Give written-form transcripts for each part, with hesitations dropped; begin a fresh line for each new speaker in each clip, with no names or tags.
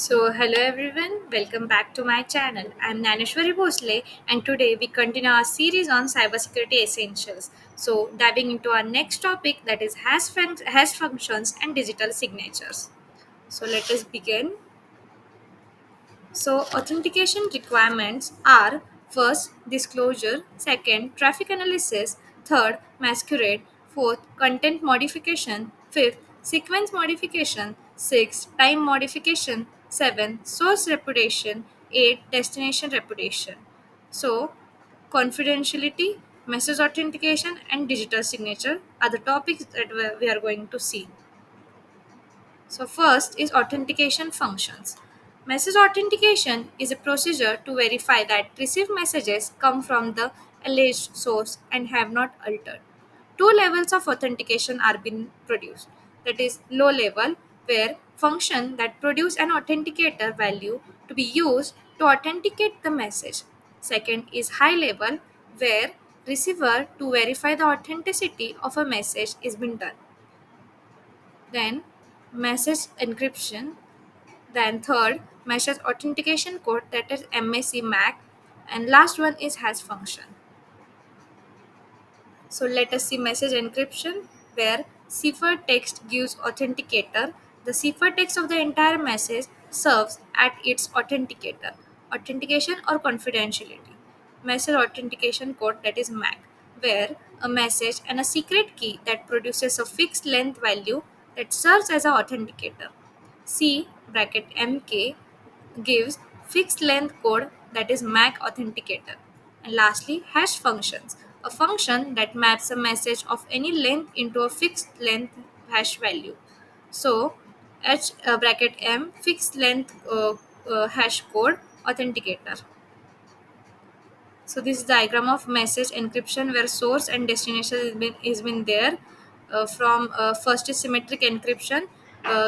Hello everyone, welcome back to my channel. I'm Naneshwari Bhosle, and today we continue our series on cybersecurity essentials. Diving into our next topic, that is hash functions and digital signatures. Let us begin. Authentication requirements are: first, disclosure; second, traffic analysis; third, masquerade; fourth, content modification; fifth, sequence modification; sixth, time modification; seven, source reputation; eight, destination reputation. So, confidentiality, message authentication, and digital signature are the topics that we are going to see. First is authentication functions. Message authentication is a procedure to verify that received messages come from the alleged source and have not altered. Two levels of authentication are being produced. That is low level, where function that produce an authenticator value to be used to authenticate the message. Second is high level, where receiver to verify the authenticity of a message is being done. Then message encryption. Then third, message authentication code, that is MAC MAC. And last one is hash function. So let us see message encryption, where ciphertext gives authenticator. The ciphertext of the entire message serves at its authenticator, authentication or confidentiality. Message authentication code, that is MAC, where a message and a secret key that produces a fixed length value that serves as an authenticator. C bracket MK gives fixed length code, that is MAC authenticator. And lastly, hash functions, a function that maps a message of any length into a fixed length hash value. So, H bracket M fixed length hash code authenticator. So this diagram of message encryption, where source and destination is been there. From First is symmetric encryption,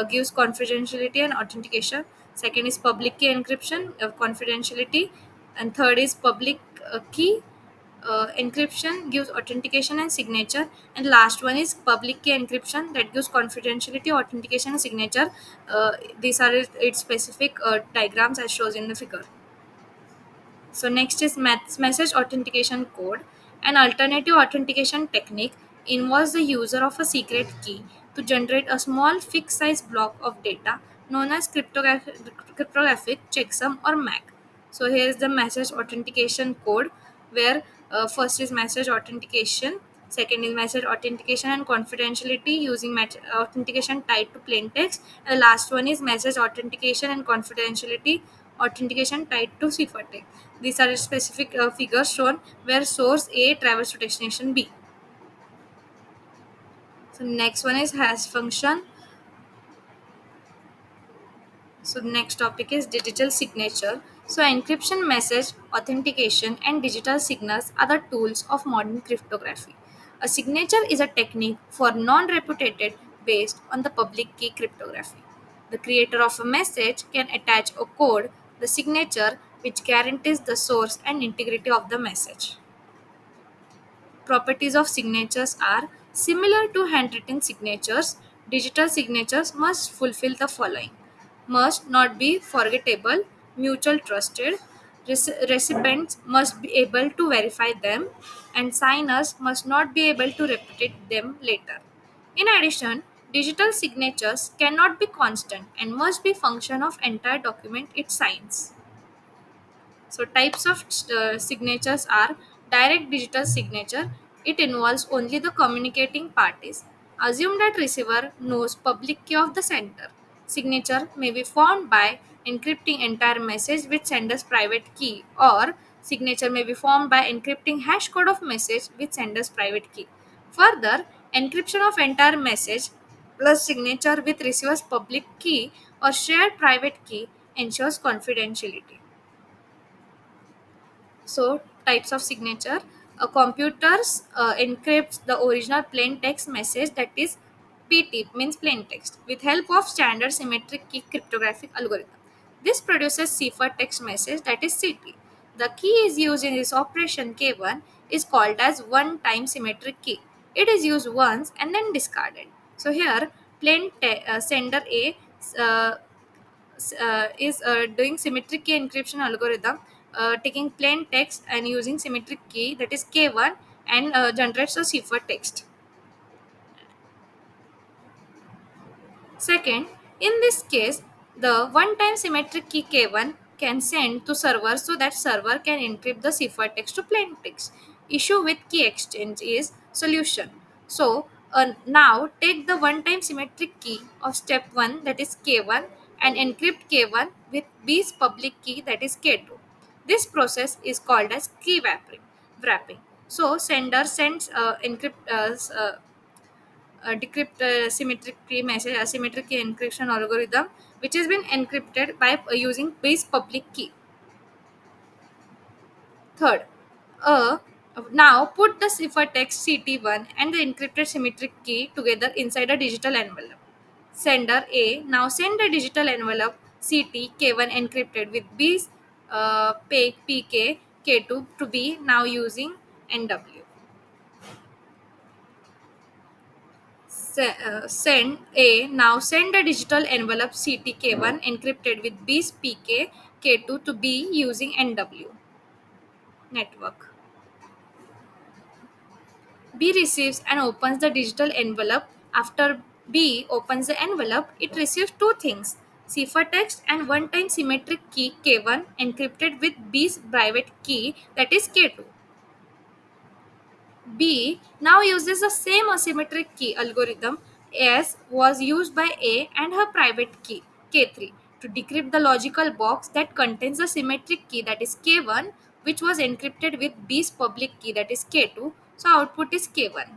gives confidentiality and authentication. Second is public key encryption, confidentiality, and third is public key encryption, gives authentication and signature. And last one is public key encryption, that gives confidentiality, authentication, and signature. These are its specific diagrams as shows in the figure. So next is message authentication code. An alternative authentication technique involves the user of a secret key to generate a small fixed size block of data known as cryptographic checksum or MAC. So here is the message authentication code, where first is message authentication, second is message authentication and confidentiality using authentication tied to plain text, and the last one is message authentication and confidentiality authentication tied to ciphertext. These are specific figures shown where source A travels to destination B. So next one is hash function. So the next topic is digital signature. So encryption, message authentication, and digital signals are the tools of modern cryptography. A signature is a technique for non-repudiated based on the public key cryptography. The creator of a message can attach a code, the signature, which guarantees the source and integrity of the message. Properties of signatures are similar to handwritten signatures. Digital signatures must fulfill the following: must not be forgettable, mutual trusted, recipients must be able to verify them, and signers must not be able to replicate them later. In addition, digital signatures cannot be constant and must be function of entire document it signs. So types of signatures are direct digital signature. It involves only the communicating parties. Assume that receiver knows public key of the sender. Signature may be formed by encrypting entire message with sender's private key, or signature may be formed by encrypting hash code of message with sender's private key. Further, encryption of entire message plus signature with receiver's public key or shared private key ensures confidentiality. So, types of signature. A computers encrypts the original plain text message, that is PT means plain text, with help of standard symmetric key cryptographic algorithm. This produces ciphertext message, that is CT. The key is used in this operation K1 is called as one-time symmetric key. It is used once and then discarded. So here sender A uh, doing symmetric key encryption algorithm, taking plain text and using symmetric key, that is K1, and generates a ciphertext. Second, in this case, the one-time symmetric key K1 can send to server so that server can encrypt the ciphertext to plain text. Issue with key exchange is solution. So now take the one-time symmetric key of step 1, that is K1, and encrypt K1 with B's public key, that is K2. This process is called as key wrapping. So sender sends encrypt decrypt symmetric key message asymmetric key encryption algorithm, which has been encrypted by using base public key. Third, uh, now put the ciphertext CT1 and the encrypted symmetric key together inside a digital envelope. Sender A now send a digital envelope CT K1 encrypted with B's PK K2 to be now using NW. Send A now send a digital envelope CTK1 encrypted with B's PK K2 to B using NW network. B receives and opens the digital envelope. After B opens the envelope, it receives two things: ciphertext and one-time symmetric key K1 encrypted with B's private key, that is K2. B now uses the same asymmetric key algorithm as was used by A and her private key K3 to decrypt the logical box that contains the symmetric key, that is K1, which was encrypted with B's public key, that is K2. So output is K1.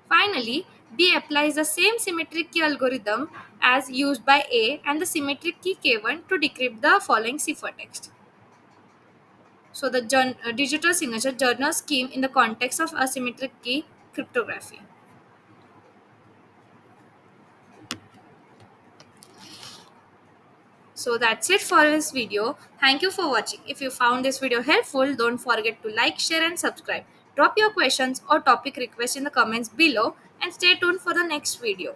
Finally, B applies the same symmetric key algorithm as used by A and the symmetric key K1 to decrypt the following ciphertext. So the digital signature journal scheme in the context of asymmetric key cryptography. So that's it for this video. Thank you for watching. If you found this video helpful, don't forget to like, share and subscribe. Drop your questions or topic requests in the comments below and stay tuned for the next video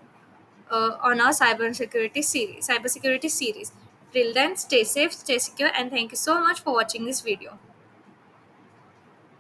on our cybersecurity series. Till then, stay safe, stay secure, and thank you so much for watching this video.